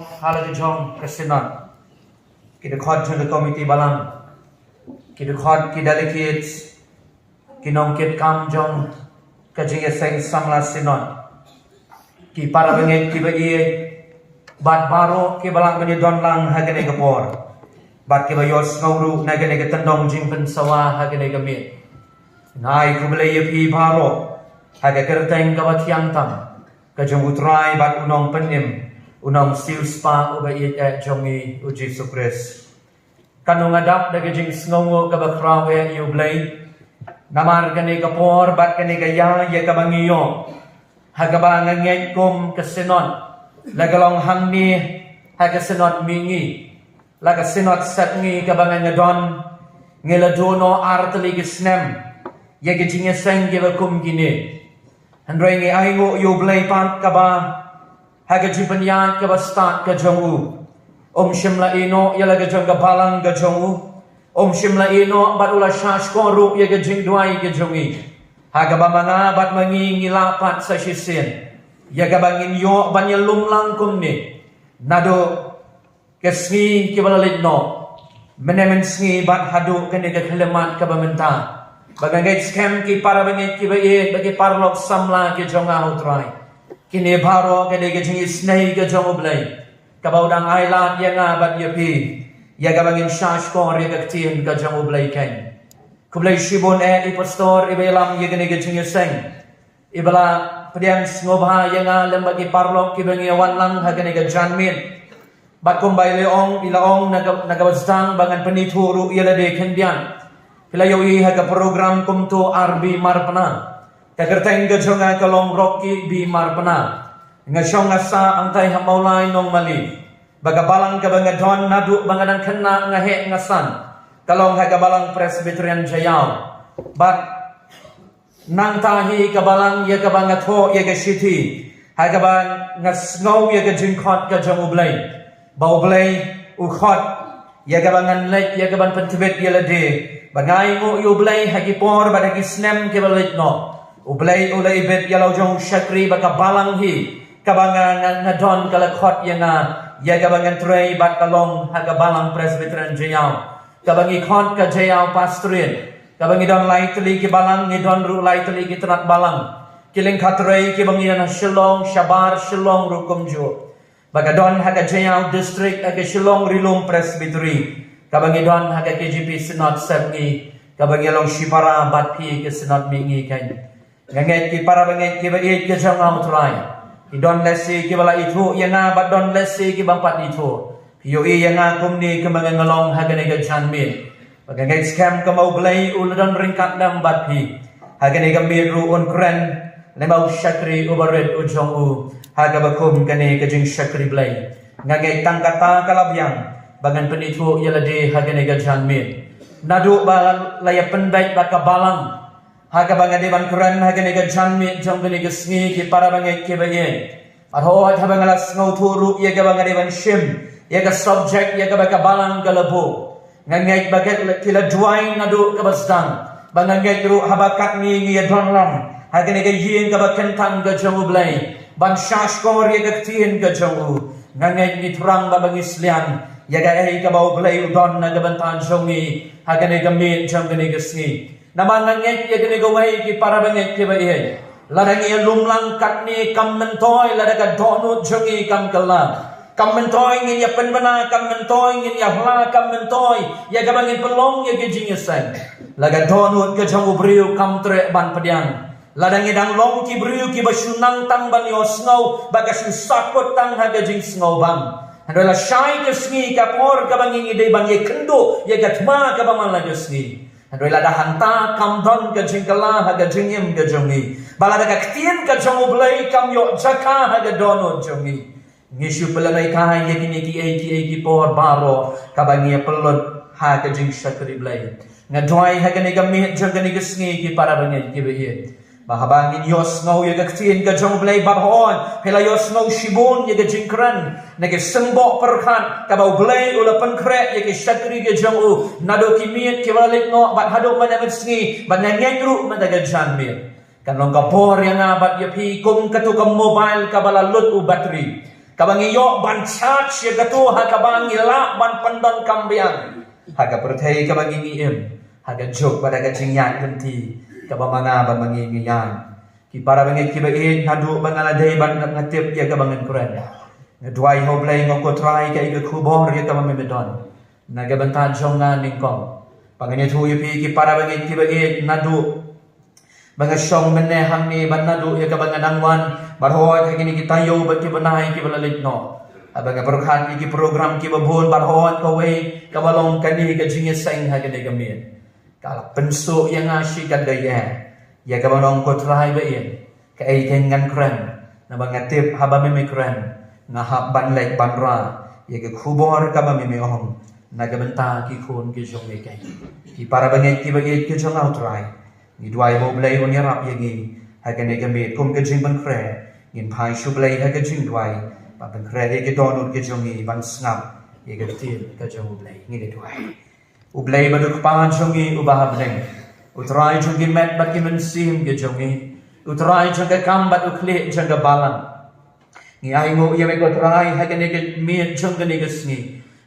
Halaga jong kasinan. Kita khod jong komiti balang. Kita khod kita lekit. Kinong kit kam jong kajing seng samla sinon. Ki para bengit ki bagi bat baro ki balang bani don lang hagane kapor. Bat ki bayos ngawru nagane ka tandong jing pensawa hagane gamit. Nai kubelay pi baro haga kerteng kawatiang tam. Kajong utray bat unong penim. Unang sius pa ubayit jongi uji supres. Kanung adap na gajing snongo kabakrawe yublay. Namar kani kapor bat kani kaya ya kabangiyo. Hagabang ngayt kum kasinot. Lagalong hangni hagasinot mingi. Lagasinot satngi kabangan ngadon. Ngiladono artali gisnem. Ya gajing yaseng gilakum gini. Handray ngi aygo yublay pat kaba. Haga jipanyan ka bastat ka jongu. Shimla ino yalaga jong ka balang ka jongu. Shimla ino bat ula shash koru yaga jing duay ka jongi. Haga ba mga bat mangingilapat sa shisin. Yaga bangin yo banyalum lang kumni. Nado kesngi kibalalit no. Menemen sngi bat hadu kaniga kalimat ka bamenta. Bagangay scam ki para bangit kibaye bagi parlok samla ki jonga utray. Kini baro kene gajing isnay gajong ublay. Kabaudang island yang abat yapi. Yaga bangin shash kor yagaktin gajong ublay ken. Kublay shibon ipastor ibelam yagane gajing yaseng. Ibala pediang ngobha yang lembagi parlok kibang yawan lang hagane gajanmin. Bat kumbay leong ilaong nagabastang bangan penituru yalade kendian. Pilayoy haga program kumto RB Marpana. Kagerteng gajonga kalong Rocky bi marpana. Ngasyong asa ang tay hamaulay nong mali. Bagabalang kabangadon nadu bangadang kena ngahe ngasan. Kalong hagabalang Presbyterian Jayaw. But nang tahi kabalang ya kabangatho ya kasiti. Hagabang ngasngaw ya kajingkot kajong ublay. Baublay ukhot. Ya kabangan lek ya kaban pentibet ya lade. Bangay mo yublay hagipor badagisnem kibalit no. Ublay ulay bet yalaw jong syakri baka balang hi kabangan ngadon kalakot yang ya kabangan tray bat kalong haga balang Presbyterian Jayaw kabangi khot ka Jayaw pastorin kabangi don lai teli ki balang ni don ru lai teli ki terat balang kiling katray ki bangi na Shillong Shabar Shillong rukum jo baka don haga Jayaw district haga Shillong rilum Presbytery kabangi don haga KGP Sinod Sabngi kabangi long Shipara batpi ki Sinod mingi kan ngangit ki para bangit ki bait ki jang amutray idon lesi ki bala itu yang bat don lesi ki bampat itu yo yang kumni ke mangalong hagane ga janmin bagangay scam ka maublay uladon ringkat dam batpi hagane ga miru on kren lemau syakri ubared ujong u haga bakum kane ka jing syakri blay ngangit tangkata kalabyang bagan penitu yalade hagane ga janmin nadu ba layapan baik baka balang haga bangade ban kuran haga nega janmi jong nega sngi ki para bangai ke baye arho ha bangala sngo turu ye ga bangade ban shim ye ga subject ye ga baka balang galabo ngangai baget kila duai nadu kabastang bangangai ru habakat ni ye donlam haga nega yin ga bakan tang ga jong ublay ban shash kor ye ga tin ga jong u ngangai ni turang ba bang islian ye ga ai ga bau blay udon na ga ban tan jongi haga nega mi jong nega sngi namangan ngek ya gane gawai ki para bangek ke bai ladang ya lumlang kat ni kam mentoy ladaga donut jongi kam kala kam mentoy ngin ya penbana kam mentoy ngin ya hla kam mentoy ya gabangin pelong ya gejing sang laga donut ke jong ubriu kam tre ban pediang ladang idang long ki briu ki basunang tang ban yo snow bagas sakot tang ha gejing snow bang adalah syai ke sngi kapor kabangin ide bang ye kendo ya gatma kabaman la sngi Andoi lada hanta kam don ka jingkala haga jingim ka jongi. Balada ka ktien ka jongu blay kam yo jaka haga dono jongi. Ngishu pelanay kahay yakini ki por baro kabangi pelot haga jing syakri blay. Ngadway haga niga mihit jaga niga sngi ki para bangit ki bayi. Bahabangin yos ngau yaga ktien ka jong blay barhon. Pela yos ngau shibon yaga jingkran. Naga sengbok perkat kabau blay ula penkrek yaga syakri ka jongu. Nado kimit kibalik no bat hadok mana sngi bat nangengru madaga janmir. Kan long kapor yang abat yapi kum katukam mobile kabala lut u bateri. kabang iyo ban charge ya gato ha kabang ila ban pandan kambiang haga perthai kabang im haga jok pada kacing yan ganti kabang mga ban mangingiyan ki para bangi ki bae nadu bangaladai ban ngatip ya kabangan kuran ngadwai ho blai ngoko try kai ga kubor ya kabang medon naga bantan jongan ningkong pangani thu yupi ki para bangi ki bae nadu banga syong mene hang ni ban nadu ya kabang nangwan barhoy kini kita yo ba ki banai ki balalit no abanga berkhat ki program ki babon barhoy ko we kabalong kani ka jinge seng ha kini gamin kala pensu yang asyik kadaya ya kabalong ko try ba ien ka ai tengan kran na banga tip haba me kran ngahap ban lek ban ra ya ke khubor ka ba me ong naga benta ki khon ki jong me kai ki para bangi ki bagi ki jong out try ni dwai bo blai on yarap yagi ha kini gamit kum ke jing ban kre ngin pai shu blai ha ke jing dwai ba ban kre ye ke donut ke jong ni ban snap ye ke tin ke jong blai ni le dwai u blai ba duk pa jong ni u ba ha blai u try jong ki met ba ki men sim ke jong ni u try jong ke kam ba u kle jong ke balang ni ai ngo ye me ko try ha ke ni ke mi jong ke ni ke sni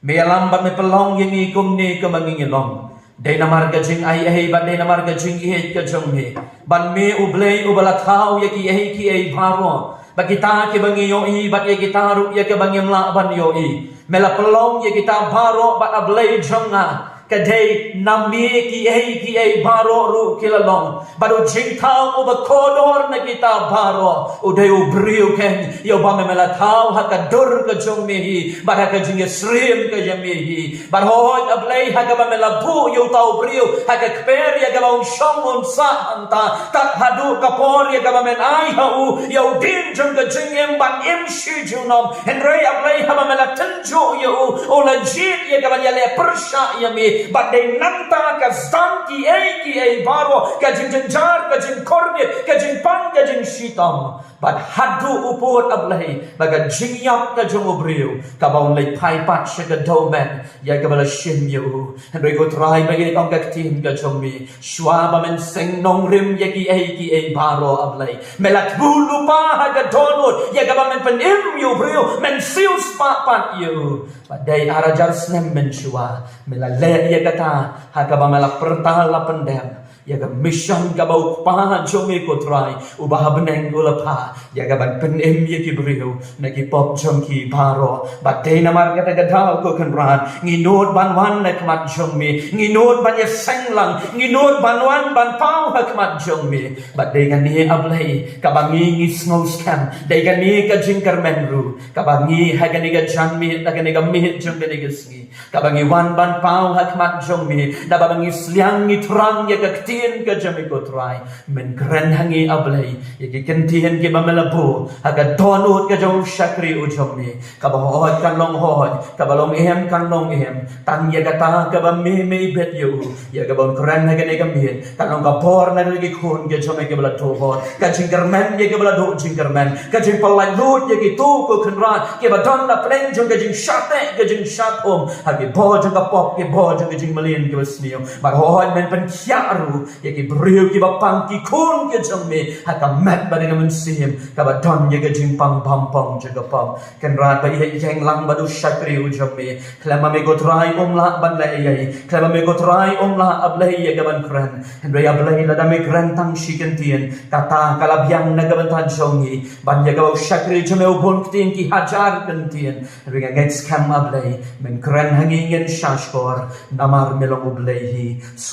me alam ba me pelong ye ni kum ni ke mangi long dai namar ka jing ai ba dai namar ka jing he ka jong he ban me u blai u bala thau ye ki ai baro ba kita ke bangi yo i ba ye kita ru ye ke bangi mla ban yo i mela pelong ye kita baro ba blai jonga kadai nami ki ai baro ru kilalong baru jing thau u ba kodor na kita baro u dai u briu ken yo ba mela thau ha ka dur ka jong me hi ba ka jing srim ka jam me hi ba hoj ablai ha ka ba mela bu yo tau briu ha ka kper ya ka ba shong on sa anta tat hadu ka por ya ka ba men ai ha u yo din jong ka jing em ban em shi junom henry ablai ha ba mela tenjo yo o la jit ya ka ba ya le persha ya me but they nanta ka stanki ai baro ka jing jar ka jing korne ka jing pan ka jing shitam but hadu upot ablai baga jing yap ka jong obreu ka baun lai pai pat she ka domen ya ka bala shim yo and we go try ba ye kong ka tin ka jong mi shwa ba men seng nong rim ye ki ai baro ablai melat bulu pa ha ka donot ya ka ba men pen im yo breu men siu spa pat yo but they are just nem men shwa mela le ye kata ha ka ba mela pertala pendem ya ka mission ka ba pa jong me ko try u ba beneng gola pa ya ka ban pen em ye ki breu na ki pop jong ki baro ba de na mar ka ta dal ko kan ran ngi not ban wan na kmat jong me ngi not ban ye seng lang ngi not ban wan ban pau ha kmat jong me ba de kan ni ablai ka ba ngi snow scam de kan ni ka jing kar men ru ka ba ngi ha ka ni ka jan me ta ka ni ka me jong ka ni ka sngi ka ba ngi wan ban pau ha kmat jong me da ba ngi sliang ngi trang ye ka tien ka jami ko try men kren hangi ablai ye ki kentien ki mamelabu aga donut ka jong shakri u jom me ka ba hoj kan long hoj ka ba long em kan long em tan ye ka ta ka ba me bet yo ye ka bon kren ha ka ne ka me kan long ka por na ki khun ke jom ke bla to hoj ka jingerman ye ke bla do jingerman ka jing palai lut ye ki tu ko kan ra ke ba don la plen jong ka jing shate ka jing shat ha ki bo jong ka pop ke bo jong ka jing malin ke snio ba hoj men pen kyaru ye ki breu ki ba pang ki khun ke jong me ha ka mat ba dengan sim ka ba don ye ke jing pang pam pam je ka pam kan rat ba ye jeng lang ba du shakri u jong me klama me go try la ban la ye klama me go try la ablai ye ka ban kran and re ablai la da me kran tang shi kan tien kata kala byang na ka ban tan jong ni ban ye ka shakri je me ubon tin ki hajar kan tien re ga get scam ablai men kran hanging in shashkor namar melong ablai hi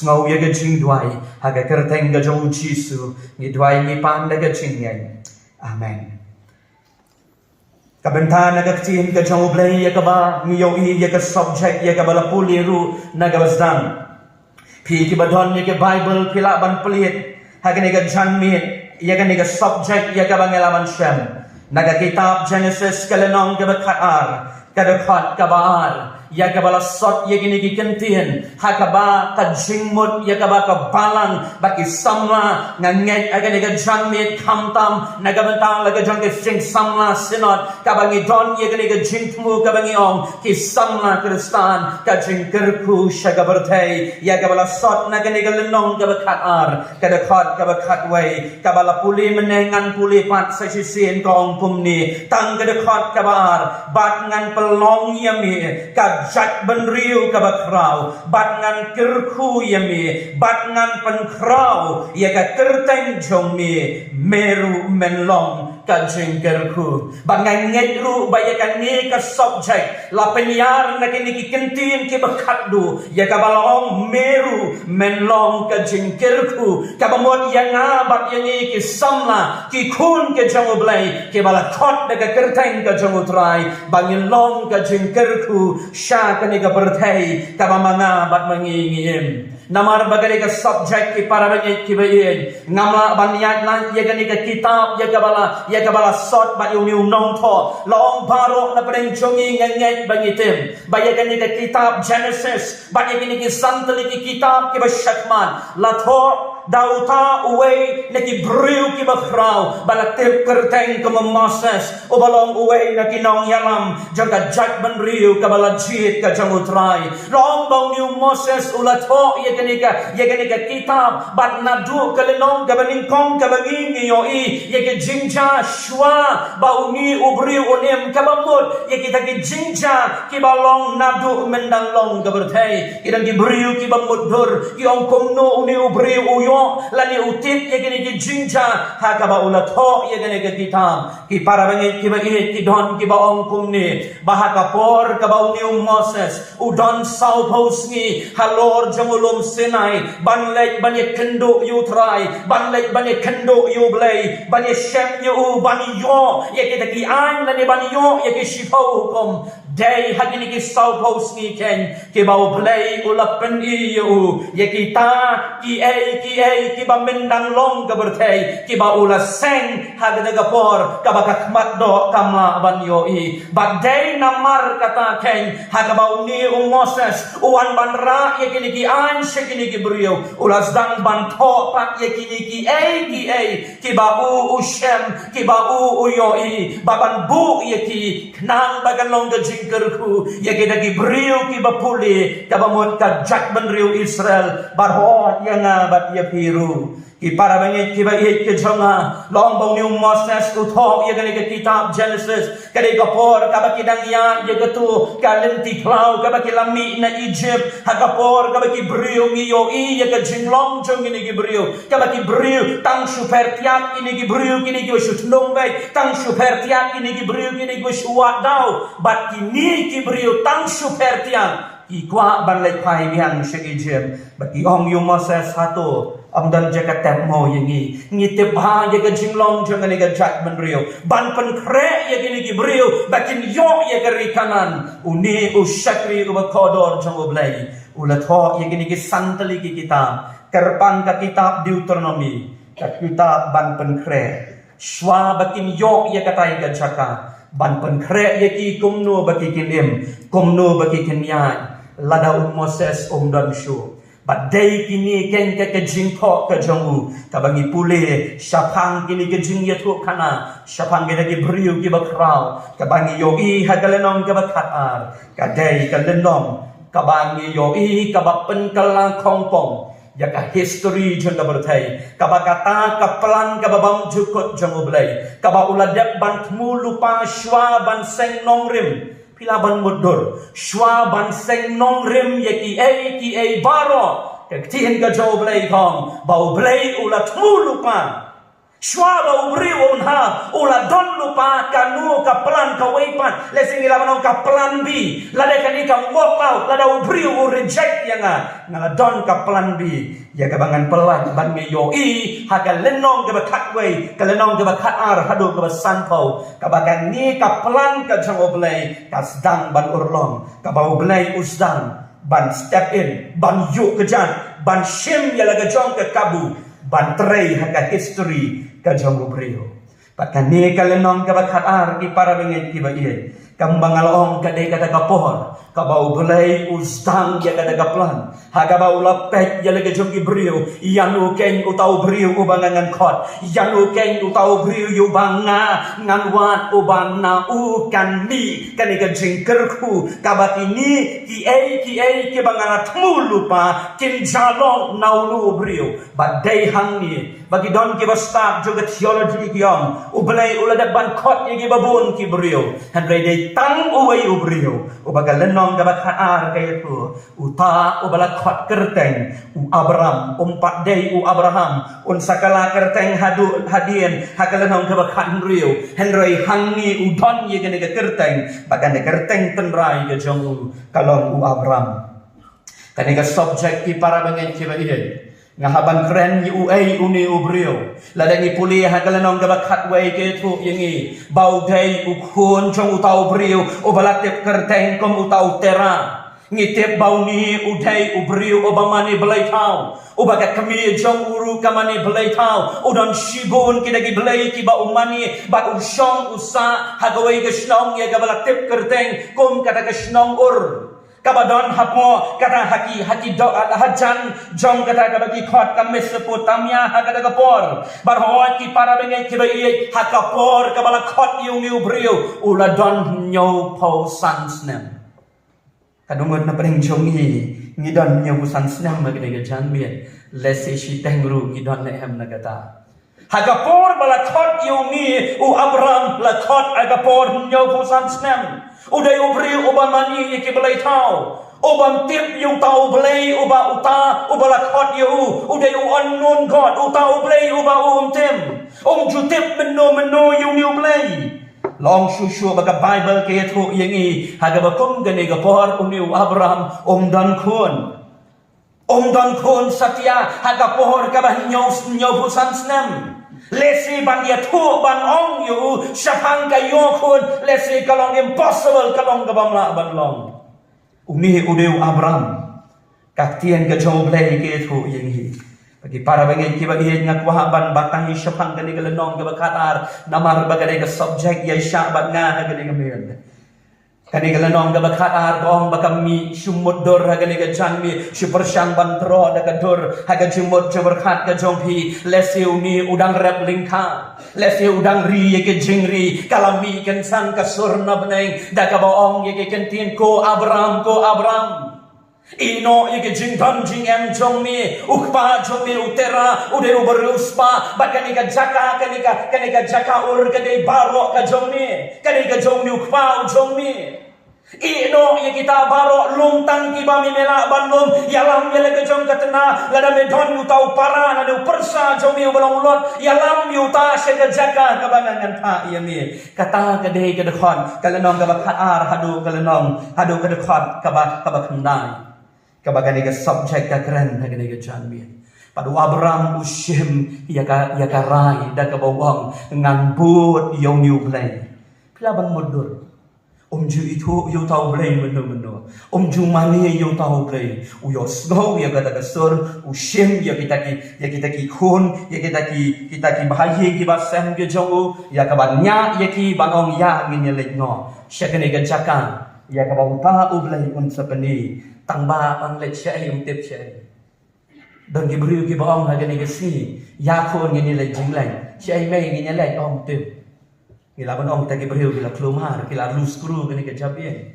ngau ye ke jing dwai ha ka kerteng ga jong jisu ni dwai ni pan da ga jing yan amen ka bentan na ga tin ga jong blai ye ka ba ni yo i ye ka subject ye ka bala puliru na ga basdang pi ki badon ye ke bible pila ban pelit ha ga ni ga jan mi ye ga ni ga subject ye ka bangelaman shem naga kitab Genesis kalenong ke bakar kadakhat kabar ya kabala sot ya gini kentien hakaba ka jingmut ya kaba ka balang baki samla nganget aga nega jangmet khamtam nagabantang laga jang ke sing samla sinot kabangi don ya gini ka jingtmu kabangi ong ki samla kristan ka jingkerku shagaberthai ya kabala sot naga nega lenong kaba khatar kadakhat kaba khatwai kabala puli menengan puli pat sasisien kong pumni tang kadakhat kabar bat ngan pelong yami ka jat ben riu ka bakrau bat ngan kirku yami bat ngan pen krau ya ka kerteng jomi meru menlong ka jengkerku bat ngan ngedru ba ya ka ni ka subject la penyar na kini ki kentin ki bakadu ya ka balong meru menlong ka jengkerku ka bamot ya nga bat ya ni ki samla ki kun ke jango blai ki bala khot na ka kerteng ka jango trai bangin long ka jengkerku sha ka ni ka berthai ka mamanga bat mangingim namar bagari ka subject ki para banyak ki bayin ngamla banyat na ya ka ni ka kitab ya ka bala sot ba yu nong tho long baro na preng chongi nganget bangitim ba ya ka ni ka kitab Genesis ba ya ka ni ki santali ki kitab ki ba shakman la tho dauta uway na ki briu ki bakrau balak kerteng ke Moses o balong uway na kinong yalam jaga jak ban riu ka balajit ka jangutrai long bang ni Moses ulat ho ye kenika kitab bat nadu ka lenong ka baningkong ka bangingi yo i ye ke jinja shwa ba uni ubriu onem ka bamut ye kita ki jinja ki balong nadu mendang long ka berthai idang ki briu ki bamut dur ki ong komno uni ubriu uyo lani utit ya gini ki jinja hakaba ulat ho ya gini ki kitab ki para bangit ki bagit ki don ki baong kumni bahaka por ka bauni Moses udon sau pausni halor jangulum Sinai banlek banyak kendo yutrai banlek banyak kendo yublay banyak shem yu baniyo ya kita ki an lani baniyo ya ki shipau hukum day hagini ki sau pausni ken ki bau blay ulapen iyu ya kita ki ki ba mendang long ka berthai ki ba ula seng hagda ga por ka ba kakmat do kama ban yo i ba day namar kata ken hagaba uni Moses uan ban ra ye kini ki an shekini ki brio ula zdang ban tho pak ye kini ki ba u shem ki ba u yo i ba ban bu ye ki nang bagan long ga jingkerku ye ki brio ki ba puli ka ba mot ka jak ban rio Israel bar ho yang bat ye piru ki para bangit ki ba it ke jonga long bang ni Moses ku tho ye gani ke kitab Genesis kali ka por ka ba ki dang ya ye ke tu ka lenti cloud ka ba ki lami na Egypt ha ka por ka ba ki brio ngi yo i ye ke jinglong jong ni ki brio ka ba ki brio tang super tiak ini ki brio kini ki shut nong bai tang super tiak ini ki brio kini ki shuat dau bat kini ki brio tang super tiak ki kwa ban lai phai biang she Egypt ba ki ong yu Moses satu amdan jaga temmo yengi ngite ba jaga jinglong jangan ni ga jak ban rio ban pen kre ye gini ki brio bakin yo ye ga rikanan uni ushakri ko kodor jango blai ulat ho ye gini ki santali ki kitab kerpang ka kitab Deuteronomy ka kitab ban pen kre shwa bakin yo ye katai ga jaka ban pen kre ye ki kumno baki kinim kumno baki kinyai lada Moses dan shu but day kini ken ke jingko ke jongu kabangi pule syapang kini ke jing yetu kana syapang ke lagi beriu ki bakrau kabangi yoi hagalenong ke bakatar kadai kalenong kabangi yoi kabapen kelang kongpong jaka history jeng ka berthai kabakata kapelan kababam jukut jongu belai kabauladak bantmu lupa shwa ban seng nongrim pilaban mudur shwa ban seng nong rim ye ki ai baro ketien ga jo blai kong bau blai ula tmu lupa shwa bau bri on ha ula don lupa kanu ka plan ka weipan lesing ila manong ka plan b lada kani ka walk out lada ubri u reject yanga ngala don ka plan b ya ka bangan pelan ban me yo i ha ka lenong ka bakat wei ka lenong ka bakat ar hadu ka sanko ka bagan ni ka plan ka jang oblai ka sedang ban urlong ka bau blai usdang ban step in ban yu kejan ban shim ya laga jong ka kabu ban trei ha ka history ka jang obrio pakane ka lenong ka bakat ar ki para bengit ki ba iye Kambang along kadai kata kapor, kabau belai ustang ya kata kaplan, hagabau lapek ya lagi jongki beriu, yanu keng utau beriu ubangan kot, yanu keng utau beriu ubanga nganwan ubana ukan mi kanika jingkerku kabat ini ki bangana temu lupa kin jalong naulu beriu, badai hangni bagi don ki bastap juga theology kiam, ublai uladak ban kot ya ki babun ki beriu, handrai dai tang uway ubrio ubaga lenong gabat haar kaya tu uta ubala khot kerteng Abraham umpat day Abraham sakala kerteng hadien hakalenong gabat hanrio henry hangi udon ye gane kerteng bagane kerteng tenrai ke jong kalong Abraham kanega subject ki para bangen ki baiden ngahaban keren yu ai uni ubrio ladangi puli hagalanong gabakat wai ke tu yangi bau dai ukun jong utau brio ubalatep kerteng kom utau tera ngitep bau ni udai ubrio obamani belai tau ubaga kami jong uru kamani belai tau udan shibun kidagi belai ki ba umani ba ushong usa hagawai ke shnong ya gabalatep kerteng kom kata ke shnong ur kabadon hapo kata haki do hajan jong kata kabaki khot kamis seputamnya hakada kapor barhoat ki para bengai ki bai hakapor kabala khot yu brio uladon nyo pau sansnem kadungon na paring jongi ngidon nyo sansnem magdega janmien lesi shi tengru ngidon na hem nagata hakapor bala khot yu Abraham la khot agapor nyo pau sansnem uday ubri ubamani yaki belai tau ubam tip yung tau belai uba uta ubala khot yu uday unnun god uta belai uba tim jutip meno yung belai long shushu baga bible ke tu yangi haga bakum gane gapor uni Abraham dan kun satya haga pohor kabah nyo pusan snem lesi ban ya tu ban ong yu syapang kayo kun lesi kalong impossible kalong kabamla ban long uni udeu Abraham kaktian ke jong blai ke tu yang hi bagi para bangai ki bagi ngakwa ban batang syapang kani galenong ke bakatar namar bagade ke subject ya syabat nga gani ngamen kani galenong ke bakatar gong bakami sumudor gani ke janmi supersyang bantro da kador haga jumud jabarkat ke jongpi lesi uni udang rap lingka lesi udang ri ye ke jingri kalami ken san kasurna beneng da ka baong ye ke kentin ko Abraham ino ye ke jington jingem jongmi ukpa jongmi utera ude uberuspa bakani ka jaka kanika jaka ur kade baro ka jongmi kanika jongmi ukpa jongmi ino ye kita baro lungtang kiba mimela bandung yalam yele ke jong katena lada medon utau para nadu persa jongmi ubalong ulot yalam yuta sega jaka kabangan ta yemi kata kade ke dekhon kalenong ka bakar hadu ke dekhon kabakhandai kabagani ke subject ka keren hagani ke janmien padu Abraham ushim ya ka rai da ka bawang ngambut yong new blay pilaban mudur ju itu yo tau blay meno ju mani yo tau blay uyo snow ya ka sur ushim ya kita ki kun ya kita ki bahaye ki basem ke jongu ya ka banya ya ki bangong ya ngin lek no syakani ke jaka ya ka bawta ublay un sapani tangba ang let siya yung tip siya don gibrio ki baong hagani kasi ya ko ngini le jinglay siya ay may ngini le ong tip kilaban ong ta gibrio kila klumar kila lu screw kani ka jabien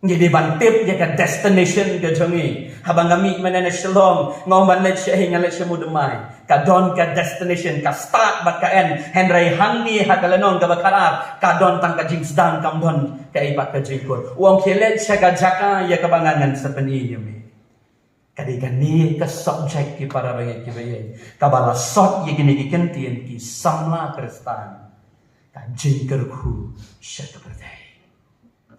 ngidi ban tip ya ka destination ka jongi habang ngami manana shalom ngoman let siya ngale siya mudumay ka don ka destination ka start bat ka end henry hangni hakalanong ka bakarar ka don tang ka jingsdan kam don ka ipat ka jingkor uang kilet siya ka jaka ya kabangangan sa paniyami kadi ka subject ki para banget ki bayen ka balasot ya gini kentien ki samla kristan ka jingkor ku siya ka berday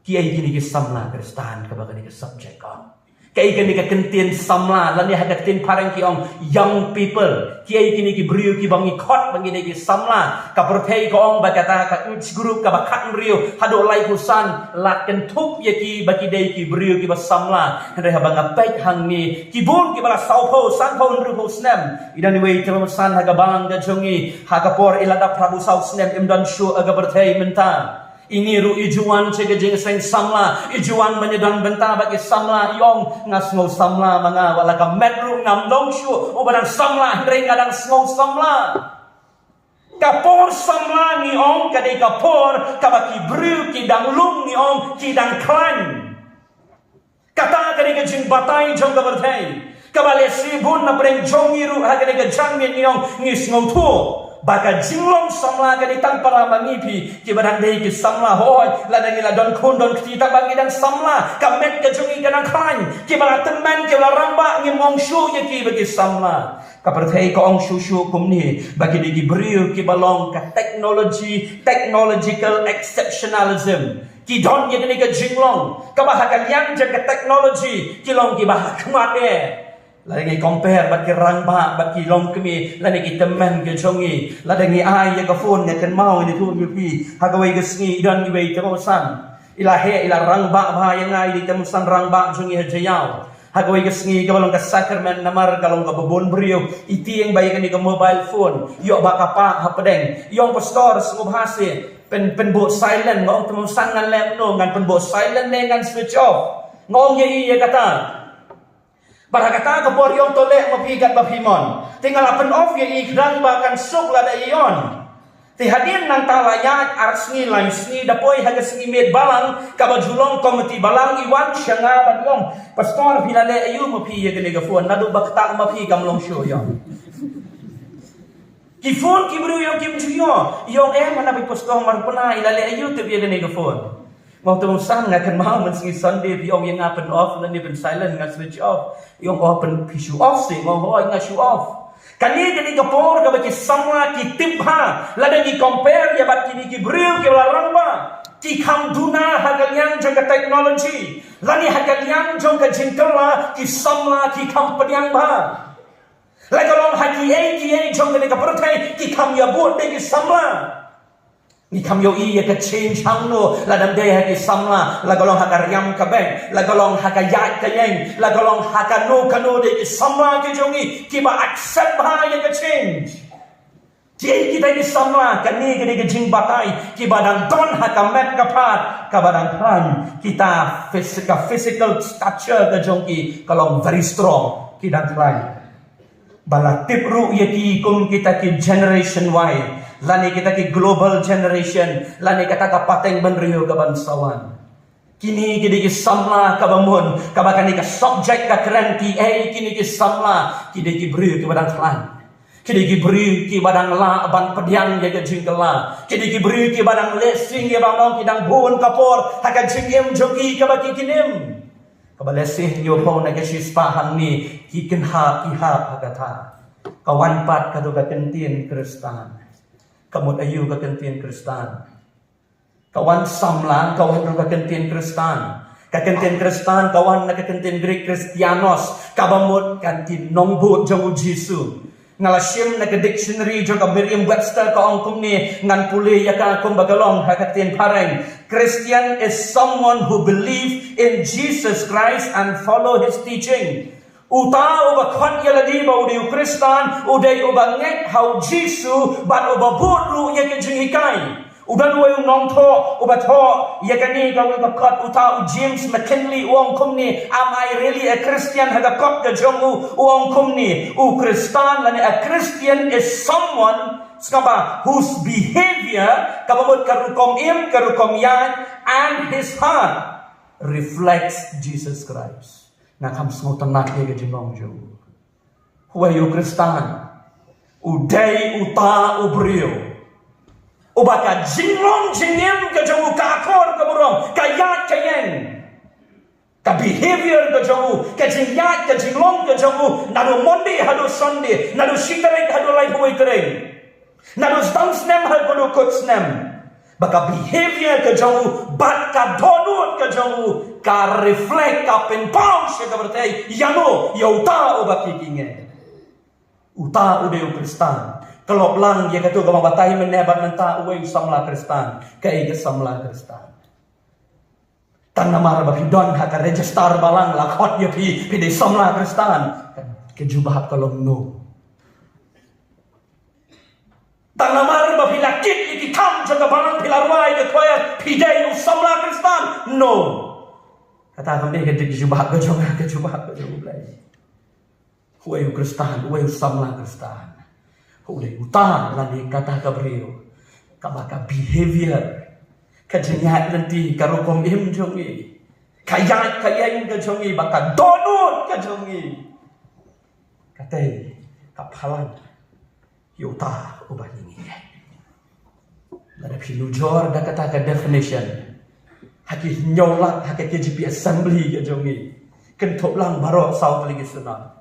kiai gini ki samla kristan ka bagani ka subject ka Kaya kini ka kentien samla lani hagatin parang ki ong young people kiai kini ki brio ki bangi khot bangi ki samla ka perthei ko ong bagata ka group ka bakat rio hado lai husan laken thup ye ki baki dei ki brio ki basamla re habanga pek hang ni ki bun ki bala saupo san pon ru ho snem idani wei tem san haga bang ga jongi haga por ilada prabu sau snem imdan shu aga perthei menta Ini ru ijuan cega jing seng samla. Ijuan menyedang benta bagi samla. Yong ngas ngau samla mga wala ka medru ngam long shu. O badang samla ring kadang ngau samla. Kapor samla ni ong kadai kapor kabaki bru ki dang lung ni ong ki dang klan. Kata kadai ka jing batai jong ka berthai. Kabale sibun na preng jong iru ha kadai ka jang ni ong ngis ngau tu. Baka jinglong samla ka di tanpa lama ngipi ki badang dei ki samla hoi la dangi la don kun don kita bagi dan samla ka met ka jungi ka nang khan ki bala teman ki bala ramba ngi mong shu ye ki bagi samla ka perthai ka ong shu shu kum ni bagi di gibriu ki balong ka technological exceptionalism ki don ye ni ka jinglong ka bahaka yang je ka technology ki long ki bahaka mate lagi compare bagi rangba bagi long kemi lagi teman ke jongi lagi ai ya ka phone ya kan mau ni tu pi hagawai ke sngi dan ni wei terusan ilahe ila rangba ba yang ai di temusan rangba jongi hajayau hagawai ke sngi ka balong ka sacrament namar kalong ka bobon brio iti yang bayi kan ni ka mobile phone yo ba ka pa hapadeng yong pastor sungub hase pen bo silent ngong temusan ngan lem no ngan pen bo silent ngan switch off ngong ye kata Barakata kapor yung tolek mapigat mapimon. Tinggal open off yung ikran bahkan suk lada iyon. Tihadir nang talayat arsni laisni dapoy hagas ngimit balang kabajulong komiti balang iwan syanga badlong. Pastor pilale ayu mapi ya gani gafon nadu bakta mapi kamlong show yung. Kifon kibru yung kimjuyo. Yung manabi pastor marpuna ilale ayu tibi ya gani gafon. Mau temusan ngakan mau mensingi Sunday yung yang open off dan even silent nggak switch off yung open show off sih mau hoi nggak show off kani kapor ka bagi samla ki tibha lada ki compare ya bat ki gibril ki laramba ki kamduna hagalian jong ka technology lani hagalian jong ka jingkala ki samla ki kampanyang ba lagalong hagi ki jong ka pertai ki kam ya buat de ki samla ni kam yo iya ka change hangno ladam daya ki samla lagalong hakaryam ka beng lagalong hakayat ka yeng lagalong hakano kano de ki samla ki jongi ki ba accept ba ya ka change ti kita ki samla kani ki jing batai ki badang don hakamet ka pat ka badang kran kita physical stature ka jongi kalong very strong ki dan try bala tipru ya ki kum kita ki generation y lani kita ki global generation lani kata ka pateng benrio ka bansawan kini ki samla ka bamun ka bakani ka subject ka keren ki kini ki samla ki ki brio ki badang klan ki ki brio ki badang la ban pediang ya ka jingkala ki ki brio ki badang lesing ya bang ki dang bun kapor ha ka jingem jogi ka baki kinim ka balesih yo pon na ka sispahan ni ki kenha ki ha kata kawan pat ka do ka kentin kristan kamut ayu ka kentien kristan kawan samlang kawan ka kentien kristan ka kentien kristan kawan na ka kentien Greek Kristianos kabamut kantin nongbut jong Jesu ngalasim na ka dictionary jong ka Merriam-Webster ka ongkum ni ngan puli ya ka kum bagalong ha katien pareng Christian is someone who believe in Jesus Christ and follow his teaching. Uta uba kwan yaladi ba udi Kristan udai uba ngek hau Jisu bat uba budru ya kenjing hikai udan wa yung nongtho uba tho ya kani ka uba kat uta James McKinley uang kumni am I really a Christian haga kot ka jongu uang kumni Kristan lani a Christian is someone skaba whose behavior kabamut karukom karukom yan and his heart reflects Jesus Christ. Nakam semua tenak dia ke jengong jo. Huwayu Kristan. Udai uta ubrio. Ubaka jinglong jingim ke jongu ka akor ke burong. Kayat ke yeng. Ka behavior ke jongu. Ka jingyat ke jinglong ke jongu. Nadu mondi hadu sonde. Nadu shitarek hadu lai huwai tereng. Nadu stang snem hadu kut snem. Baka behavior ke jongu. Bat ka donut ke jongu. Ka reflect ka penpau siya ka bertay yano yauta o bakikinge uta udeu Kristan kalau lang ya katu ka mabatay menebat menta uwe samla Kristan kay ka samla Kristan tan namar ba don ha ka register balang lakot ya pi de samla Kristan ke jubahat kalong no tan namar ba pilakit Pitam jaga balang pilarwai ke koya pidai usamla Kristan. No. Kata kami ke jubah ke jubah belai. Huai Kristan, huai usamla Kristan. Huai utang lagi kata kabriu. Kabaka behavior. Kajengat nanti karukom im jongi. Kayat kayain ke jongi baka donut ke jongi. Katai kapalan yuta ubah ini. Ada pilujor dah kata ke definition. Haki nyolak haki KGP assembly ke jongi. Kentuk lang barok sau lagi senang.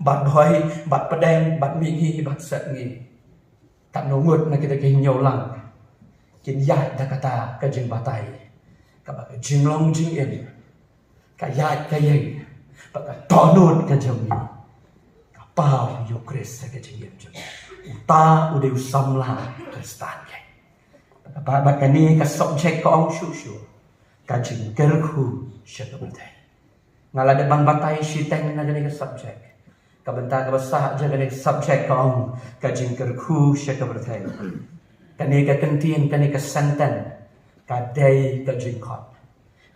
Bat boy, bat pedang, bat mingi, bat setngi. Tak nungut nak kita ke nyolang. Kin yat dah kata ke jeng batai. Kabak jinglong jingin. Kayat kayai. Baka donut ke jongi. Kapau yo Kris ke jengim jongi. Uta udah usamla Kristan. Babat kani ka subjek ka ong susu kajing gerku syaka bertai ngala de bang batai siteng na gani ka subjek ka benta ka basah ja gani subjek ka ong kajing gerku syaka bertai kani ka kentien kani ka santan ka dai ka jingkot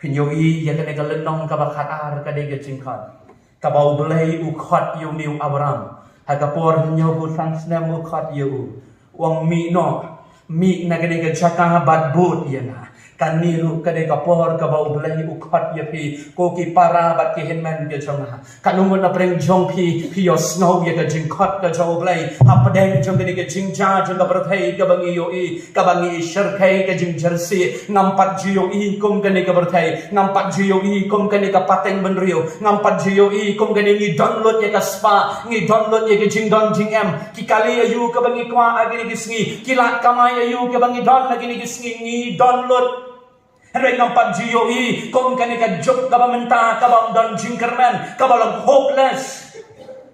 pinyoi ya kani ka lenong ka bakatar ka dai ka jingkot ka bau belai u khot yu niu abram ha ka por nyo bu sang snem u khot yu wong mi no mi na kade ka chaka bat bot yana kaniru kade ka pohor ka bau belai ukhat ya pi ko ki para bat ki henman ke chonga kanungun na preng jong pi yo snow ya ka jingkhat ka jau belai apadeng jong kade ka jingja jong ka berthai ka bangi yo i ka bangi sherkai ka jing jersey ngampat jiyo i kum kade ka berthai ngampat jiyo i kum kade ka pateng benrio ngampat jiyo i kum kade ngi download ya ka spa ngi download ya ka jing dong jing em ki kali ayu ka bangi kwa agini kisngi kilat kamai ayu ke bangi don lagi ni gisngi download Henry nampak GOE kong kani ka job ka bamenta ka bang don jingkerman ka balang hopeless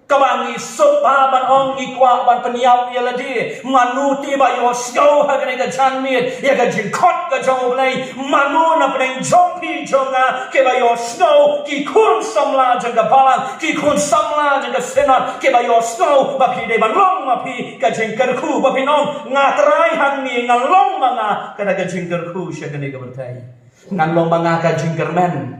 ka bangi sup ban ong ikwa ban peniau ya ladi manuti ba yo syo ha kani ka janmit ya ka jingkot ka jong blai manu na peng jompi jonga ke ba yo snow ki kun samla jang ka balang ki kun samla jang ka senat ke ba yo snow ba pi de ban long ma pi ka jingker ku ba pi nong ngatrai han ni ngalong manga ka ka jingker ku sya kani ka bertai ngalong manga ka jingkerman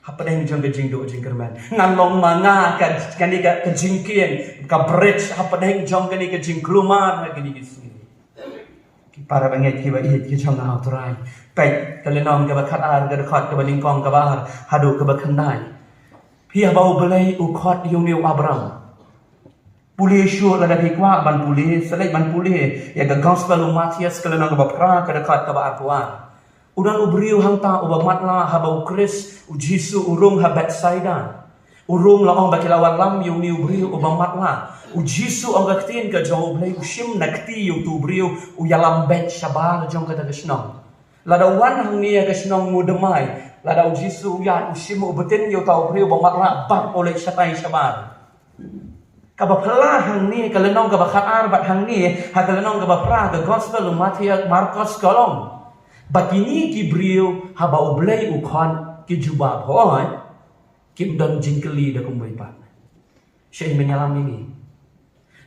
hapadeng jong kejing do jingkerman ngalong manga kani ka kejingkien ka bridge hapadeng jong kani kejing kluman kani kisni para banget ki ba it ki jong na autorai pai kalenong ka bakat ar ka khot ka balingkong ka bar hadu ka bakhandai phi bau belai u khot yu niu abram puli shu la da pikwa ban puli selai ban puli ya ka gospel Matias kalenong ka bapra ka khot ka ba arpuan Udan ubriu hangta uba matla habau Kris ujisu urung habat Saida urung laong bakilawan lam yung ni ubriu uba matla ujisu ang gaktin ka jong ublay ushim nakti yung tu ubriu uyalam bet shabal jong kata kasnong ladawan hang niya kasnong mudamay lada ujisu uyan ushim ubatin yung ta ubriu uba matla bak oleh syatay shabal kabapala hang ni kalenong kabakar bat hang ni hakalenong kabapra the gospel Matias Marcos kolong Bakini kibriu haba ublay ukhan ki jubab hoy kim don jingkeli da kumbai pat syai menyalam ini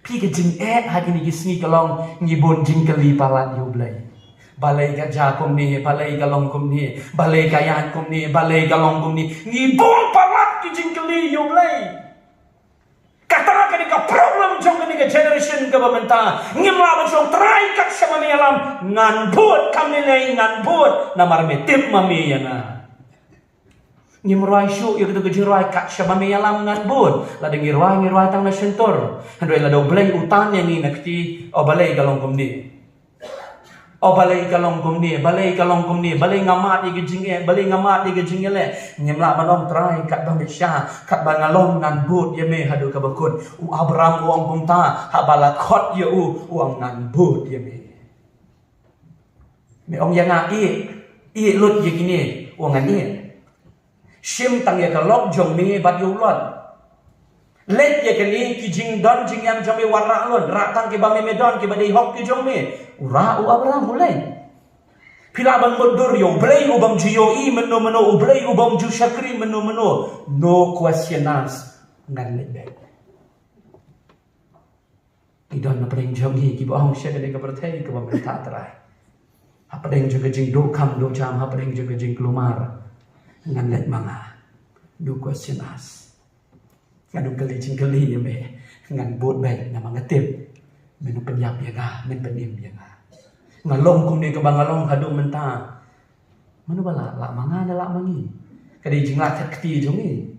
pi ke jing hagini gisni kalong ngibon jingkeli palat ublay balai ka jakom ni balai kalong kum ni balai kayan kum ni balai kalong kum ni ngibon palat ki jingkeli ublay kata kani ka problem jong kani ka generation ka bamenta ngimla ba jong try kat sama mi alam ngan bot kami nei ngan bot na marme tip mami yana ngimrai shu yo kita gejirai kat sama mi alam ngan bot la de ngirwai tang na sentor handoi la do blay utan yang ni nakti o balai galong kumni o balai galong kumni balai galong kumni balai ngamat di gejinge balai ngamat di gejinge le ngimla manom try kat bamisha kat bangalong ngan bot ye me hadu ka bakun u abram uang bumta habala khot ye u uang ngan bot ye me ong yang i lut ye kini uang ngan ni shim tang ye ka lok jong me bat yu lot let ye kini ki jing don jing yang jong me warra lon ratang ki bame medon ki badai hok ki jong me ura u abram mulai Pilaban mundur yo blay ubam jiyo i meno ublay ubam ju syakri meno no question asked ngan lebek Kidon na pring jong hi ki bohong sya kadai ka berthei ka pemerintah terai. Hapadeng juga jing do kam do jam hapadeng juga jing kelumar ngan let manga. Do question us. Ngan kali jing kali ya me ngan bot bai na manga tip. Menu penyap ya ga men penim ya ga. Ngalong kum ni ka bangalong hadu menta. Manu bala la manga na la mangi. Kadai jing la thakti jong ni.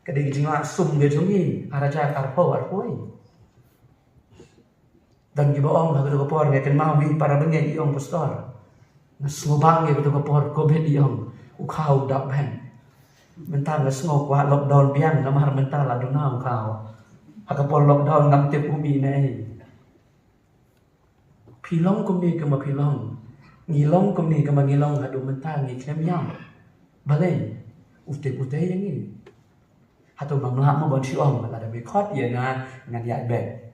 Kadai jing la sum ge jong ni araja karpo arpoi. Dan giba ong ha betul kapor ngaken mau mi para bengen iong pastor. Ngasngobang ge betul kapor kobet iong ukau dak ben. Mentang ngasngok wa lockdown biang namar mentang la duna ukau. Ha kapor lockdown ngam tip umi nei. Pilong kumni ke ma pilong. Ngilong kumni ke ma ngilong hadu mentang ngi klem yang. Balai ute yang ni. Hatu mamla mo bon si ong la da be khot ye na ngan ya be.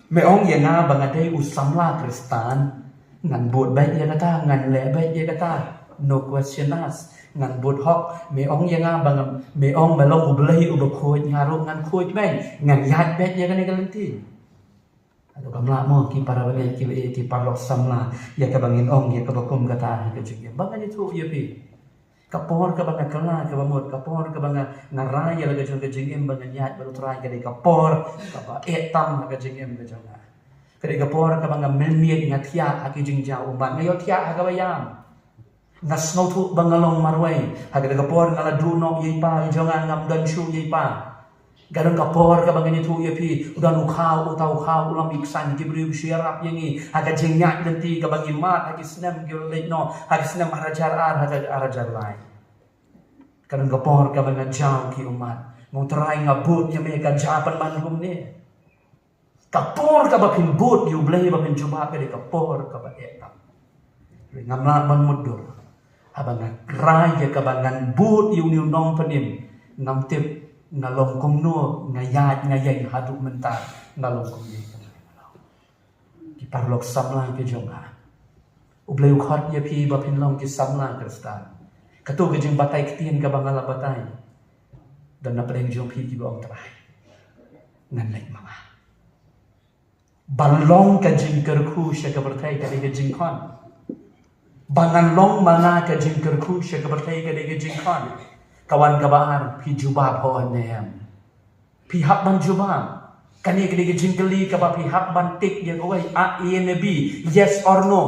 Me ong yang nga bangadai usamla Kristan ngan bot baik ya kata ngan le baik ya kata no question asked ngan bot hok me ong yang nga bang me ong balong ubelai ubekoi ngaru ngan koi baik ngan yat baik ya kan galanti atau kamla mo ki para bagi ki parlok samla ya ka bangin ong ya ka bakum kata ka jing bangan itu ya pi kapor ka banga kala ka bamot kapor ka banga naraya laga jong ka jingem banga nyat baru trai ka kapor ka ba etam ka jingem ka jonga ka kapor ka banga melmiet ngatia aki jingjau umban ngayo tia ka bayam nasno thu bangalong marwai ha ka kapor ngala duno yipa jonga ngam dan shu yipa garang kapor ka banga ni thu yepi udan ukau utau khau ulam iksan jibril syarap yangi ha ka jingyak nanti ka bangi mat ha ki snem gyo no ha ki snem arajar ha ka arajar lai kadang kapor ka banga jam ki umat ngong terai ngabut ya me ka japan man hum ni kapor ka bapin but yu blai bapin juma ka de kapor ka ba etam ngamla man mudur abanga raya ka bangan but yu ni nong penim nam tip nalong kum no ngayat ngayai hadu mentar nalong kum ni ki parlok samlang ke jonga ubleu khot ya pi bapin long ki samlang Kristan katu ke jing batai ketien ka bangala batai dan na preng jong pi ki bong trai ngan lai mama balong ka jing kerku sya ka bertai ka de jing khon bangan long mana ka jing kerku sya ka bertai ka de jing khon kawan kabahan pi jubah pohon nem pi hak ban jubah kani kini jingkeli kaba pi hak ban tik ya koi a nabi yes or no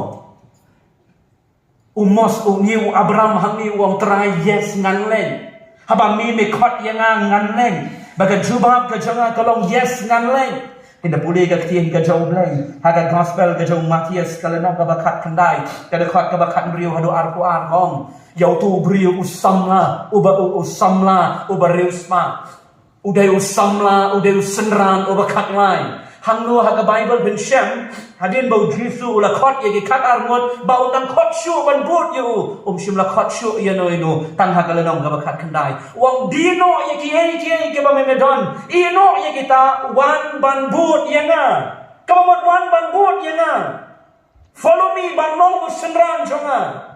umos ungiu Abraham hangi wong try yes ngan leng haba mi me khot yang ngan leng baga jubah ka janga kalong yes ngan leng tinda puli ka tien ka jong leng haga gospel ka jong Matius kalano ka bakat kandai ka khot ka bakat riu hadu Al-Quran hong yau tu beriu usamla uba riusma udai usamla udai senran uba kaklai hangnu haga Bible bin Shem hadin bau Jisu la khot ye kat arngot bau tan khot shu ban but yu shim la khot shu ye no ino tan haga lenong ga bakat kandai wang dino ye ki ke ba memedon ino ye kita wan ban but ye nga kamot wan ban but ye nga follow me ban nong senran jonga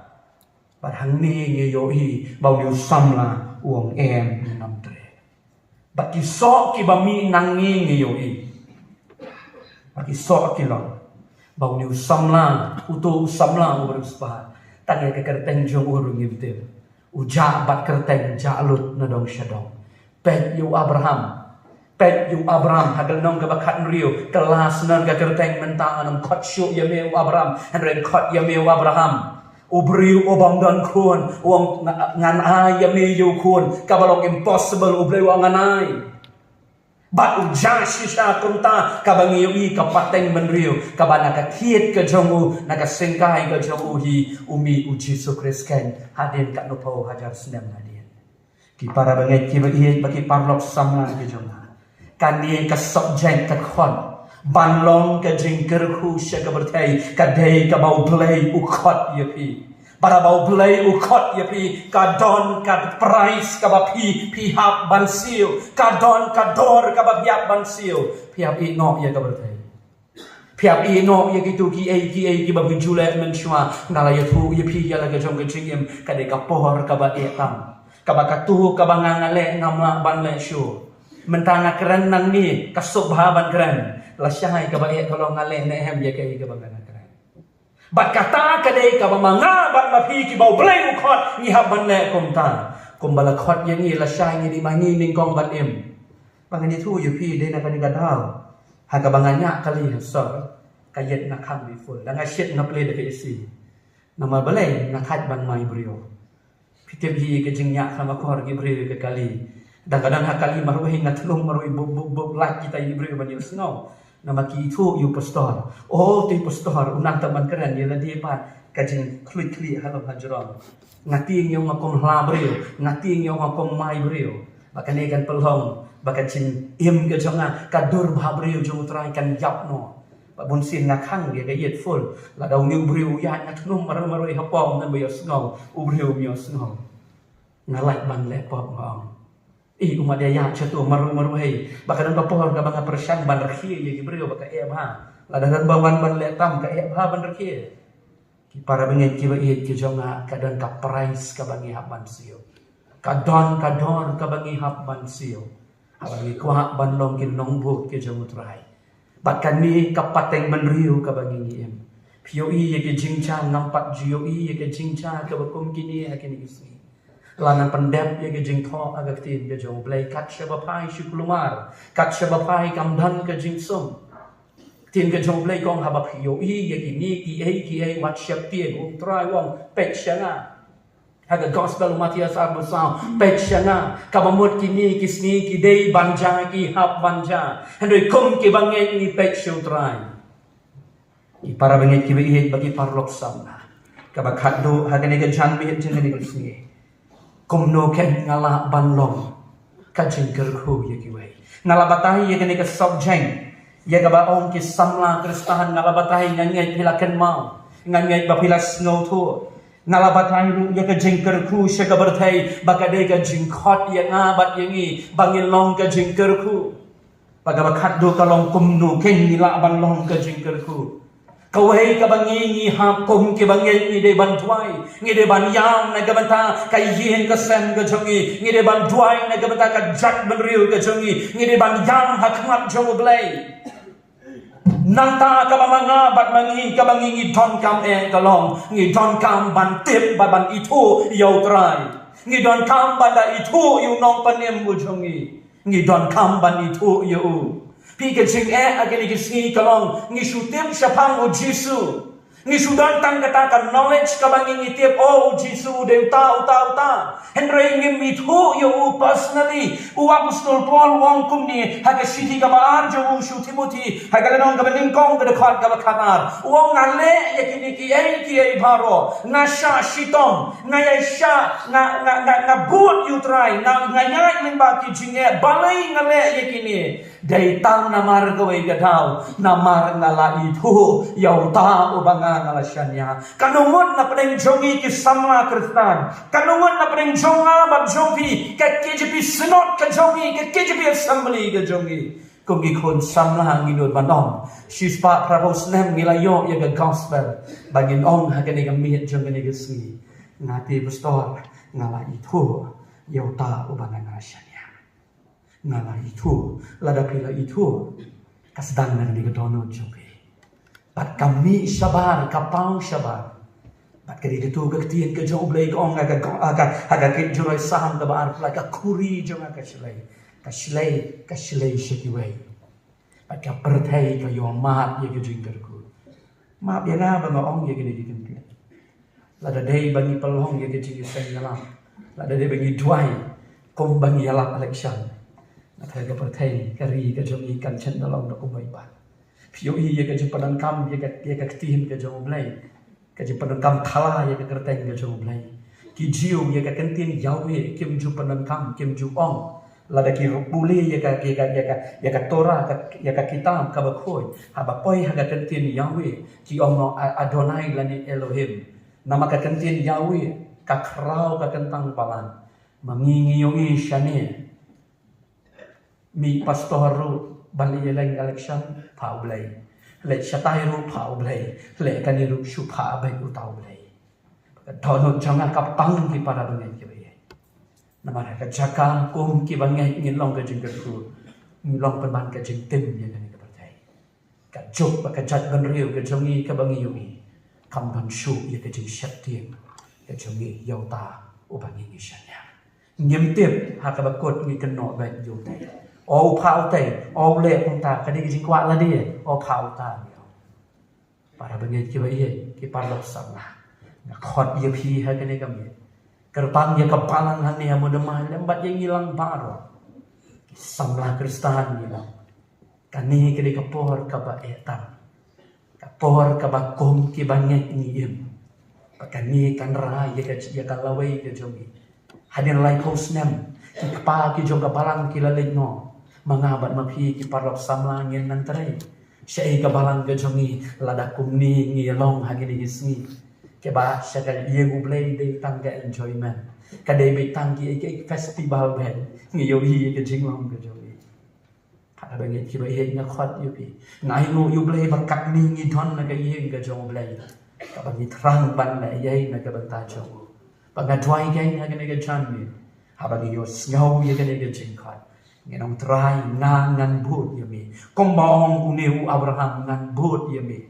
hang ni nge yo hi bau liu samla uang em nam tre bat ki so ki ba mi nang nge yo hi bat ki so ki lo bau liu samla uto samla urus pa tang ye ka teng jong urung ngibte uja bat kerteng jalut na dong shadong pet yu Abraham hagal nong ka bakat riu kelas nan ka kerteng mentang anam khot shu ye me Abraham han khot ye me Abraham ubriu obang dan kun wong ngan ayam ni yu kun kabalong impossible ubriu ngan ay bat uja shisha kunta kabangi yu kapateng menriu kabana ka thiet ka jongu naga sengkai ka jongu hi umi uji sukris ken hadin ka nopo hajar snem hadin ki para bangai ki bagi parlok sama ki jonga kani ka subject ka khon banlong ka jingker khu sya ka bertai ka dei ka bau blai ukot ye pi para bau blai ukot ye pi ka don ka price ka ba pi hap ban siu ka don ka dor ka ba hap ban siu pi hap i no ye ka bertai pi hap i no ye ki tu ki ba bi jule men shwa na la ye thu ye pi ya la ka jong ka jingem ka de ka por ka ba etam ka ba ka tu ka ba ngangale ngamla ban le shu mentanga keren nang ni kasuk bahaban keren la syai ka ba e ka long ngale ne hem ye ka i ka ba ngana kra bat kata ka dei ka ba manga bat ma phi ki bau blai u khot ni hab ban le kom ta kom bala khot yang ni la syai ni di mangi ning kong bat em bangan ni thu yu phi de na ka ni ka dau ha ka banganya kali so ka yet na kham bi ful la nga shet na ple de ke si na ma balai na khat ban mai brio pitep hi ke jingnya sama khor gi brio ke kali kadang-kadang hakali marwai ngatlong marwai bub laki kita brio ban yusno nama ki thu yu pastor oh ti pastor unang taman keren ya dia pan kajing kli halo hajron ngati yang ngakom hla brio ngati yang ngakom mai brio bahkan ikan pelong bahkan cin im ke jonga kadur bha brio jong trai kan yap no pak bun sin ngakang dia ke yet full la dau ngiu brio ya ngatlong marwai hapong nan bo yusno u brio mi yusno ngalai ban le pop ngong umat dia yang satu maru hei bahkan ang kapor ka mga persyang ban rakhi ye gibrio baka e ha ladaran bawan ban letam ka e ha ban rakhi ki para bengen ki ba e ki jonga kadang ka price ka bangi haban sio kadon ka bangi haban sio abangi kwa ban long kin nong bu ki jong utrai bahkan ni kapateng ban riu ka bangi em pio ye ki jingcha nampak jio ye ki jingcha ka bakum kini akini isi Lana pendem ye ke jing tho agak tin ke jong play kat shabapai shuklumar kat shabapai kamdan ke jing sum tin ke jong play kong haba phio ye ki ai whatsapp tie gum try wong pek shanga haga gospel Matias arbusau pek shanga kabamut kini kisni ki dei banja ki hab banja handoi kum ki bangen ni pek show try ki para banget ki be bagi parlok samna kabakhat do haga ne ke jan bi jeng ni kisni kumno ken ngala banlong kajing kerku ye kiwei ngala batahi ye kene ke sobjeng ye ka ba ong ki samla kristahan ngala batahi ngangai pilaken mau ngangai ba pilas ngau thu ngala batahi ru ye ke jing kerku she ka berthai bakade ka jing khot ye ngabat ye ngi bangil long ka jing kerku bagaba khat do ka long kumno ken ngila banlong ka jing kerku kawai ka bangi ni ha kum ke bangi ni de ban tuai ni de ban yam na ka banta ka yin ka sen ka jongi ni de ban tuai na ka banta ka jak ban riu ka jongi ni de ban yam ha khngat jong blai nanta ka manga bat mangi ka bangi ni don kam e ka long ni don kam ban tip ba ban itu yo trai ni don kam ban da itu yu nong panem bu jongi ni don kam ban itu yo pi ke jing ageni ke singi kalong ni shutem shapang o jisu ni sudan tang kata ka knowledge ka bangi ni tip o jisu de ta henry ngim mi thu yo personally u apostol paul wong kum ni ha ke sithi ka ba jo shu timothy ha ka lenong ka bening kong ka khat ka khanar wong ngale yakini ki ai baro na sha shitom na ya sha na good you try na ngaya min ba ki jinge balai ngale yakini dai tang namar gawai gadau namar ngala itu yau ta ubanga ngala shanya kanungon na pedeng jongi ki samla kristan kanungon na pedeng jonga bab jongi ka KJP senot ka jongi ka KJP assembly ka jongi kogi kon samla ngidot banom shispa prabos nem ngilayo ya ka gospel bagin ong hagani ka miet jongi ni gesi ngati pastor ngala itu yau ta ubanga ngala shanya ngala itu lada pila itu kasdan na ni gadono jogi bat kami sabar kapang sabar bat kadi itu gaktian ke jong blai ong aga ke joroi saham ka bar like a kuri jong ka slay shikiwei bat ka perthai ka yo mat ye ke jingkerku mat ya na ba ong ye ke ni dikin lada dei bani pelong ye ke jing sen yalam lada dei bani duai kom bani yalam election thầy cái thầy cái gì cái trong ý cần chân đó lòng nó cũng mấy bạn phiếu ý cái chụp padang kam cái tin cái trong này cái chụp padang kam thala cái kerteng cái trong này cái jiu cái kentin yawe kim chụp padang kam kim chụp ong là cái buli cái Torah cái kitab cái bakhoi haba poi cái kentin yawe ki ong no Adonai lani Elohim nama cái kentin yawe cái krau cái kentang palan mangingi yoi shane mi pastoru bali yeleng election phau blai le chatai ru phau blai le kani ru shu pha bai u tau blai dono janga ka pang ki para bangai ki bai namara ka jaka kum ki bangai ngin long ka jing ka ku ngin long pan ban ka jing tim ye kani ka pertai ka jok ba ka jat ban riu ka jongi ka bangi yumi kam ban shu ye ka jing shat tieng ka jongi yau ta u bangi ni shanya ngim tip ha ka ba kot ngi kan no ba yu tai o phao tai o le pong ta ka di jing kwa la di o phao ta para bangi ki ba ye ki par lo sam na na khot ye phi ha ka ni ka mi kerbang ye kepalang hani amu demah lembat ye ngilang baro samlah kristan ngilang kani kini kapor kaba etam kapor kaba kom ki banget ngiem pakani kan ra ye ka lawai ke jogi hadin lai kosnem ki kapa ki joga balang ki lalino mangabat mapi ki parok samla ngien nan trai syai ka balang ke jogi lada kumni ngilong hagini hismi ke ba syakal ye gublei de tangga enjoyment kadai be tangki ke festival ben ngiyo hi ke jinglong ke jogi ada banyak kira ia ngakhat yupi ngai lu yu blai bangkat ni ngi thon na ka yeng ka jong blai ka bagi terang ban la yai na ka banta jong banga dwai gai na ka ne ka chan ni ha bagi yo sngau ye ka ne ka jing khat ngi nong trai ngan but yumi kombong uneu abraham ngan but yumi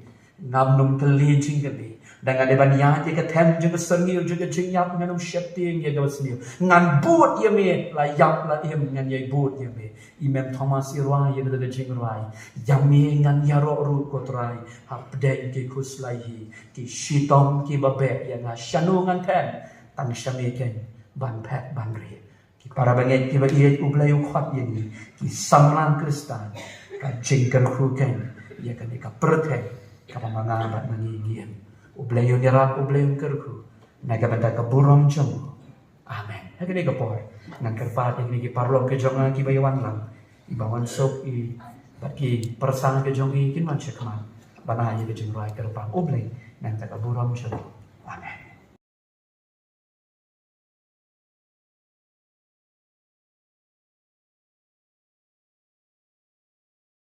ngam num kali jing kali dan ada banyak yang ketem juga sengil juga jenyap nganum syapting ya gawas ni ngan but ya me la yap la im ngan ye but ya me imam thomas irwa ya da jing rai yami ngan yaro ru kotrai hapdai ki kuslaihi ki shitom ki babe ya nga shanu ngan pen tang shame ken ban pet ban ri ki para banget ki ba ye ublai khot ye ni ki samlang kristan ka jingker khu ken ya kan ka perthe ka manga bat mangi ngiem ublayo nira ublayo kerku naga benda keburom jong amen hagini kapor nang kerpat ini ki parlo ke jonga ki bayawan lang ibawan sok i baki persang ke jongi kin man sekman bana ye ke jongrai kerpang ublay nang ta keburom jong amen